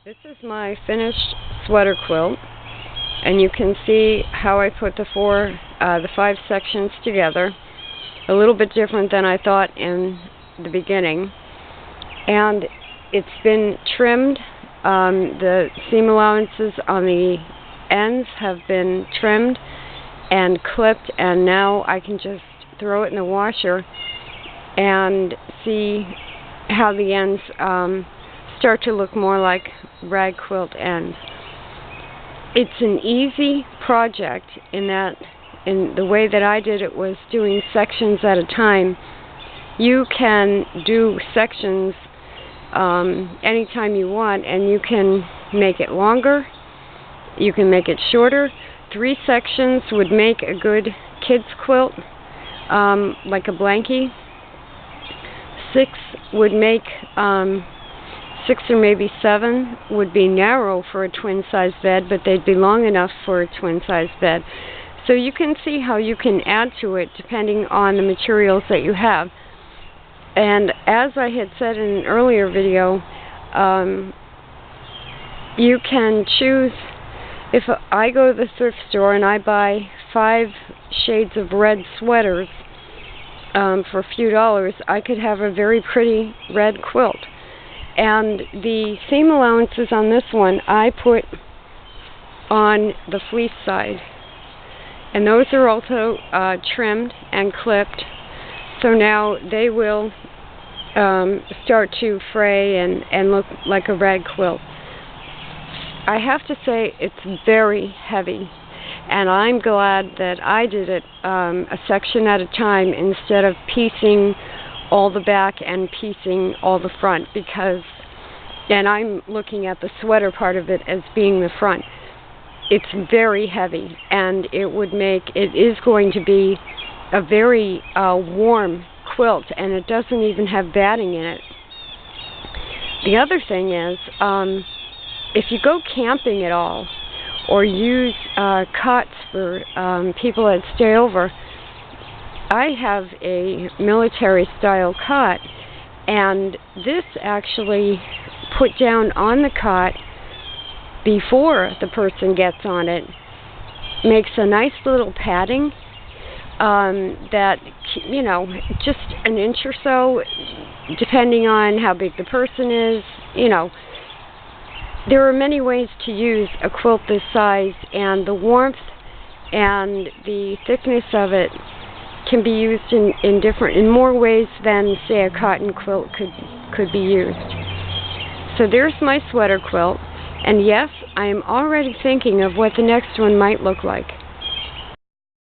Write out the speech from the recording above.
This is my finished sweater quilt, and you can see how I put the 5 sections together. A little bit different than I thought in the beginning. And it's been trimmed. The seam allowances on the ends have been trimmed and clipped, and now I can just throw it in the washer and see how the ends start to look more like rag quilt ends. It's an easy project in that, in the way that I did it was doing sections at a time. You can do sections anytime you want, and you can make it longer, you can make it shorter. 3 sections would make a good kids quilt, like a blankie. 6 would make 6 or maybe 7 would be narrow for a twin-size bed, but they'd be long enough for a twin-size bed. So you can see how you can add to it depending on the materials that you have. And as I had said in an earlier video, you can choose. If I go to the thrift store and I buy 5 shades of red sweaters for a few dollars, I could have a very pretty red quilt. And the seam allowances on this one I put on the fleece side, and those are also trimmed and clipped, so now they will start to fray and look like a rag quilt. I have to say it's very heavy, and I'm glad that I did it a section at a time instead of piecing all the back and piecing all the front, because, and I'm looking at the sweater part of it as being the front. It's very heavy, and it is going to be a very warm quilt, and it doesn't even have batting in it. The other thing is, if you go camping at all, or use cots for people that stay over, I have a military-style cot, and this actually put down on the cot before the person gets on it makes a nice little padding that, you know, just an inch or so, depending on how big the person is. You know, there are many ways to use a quilt this size, and the warmth and the thickness of it can be used in more ways than, say, a cotton quilt could be used. So there's my sweater quilt, and yes, I am already thinking of what the next one might look like.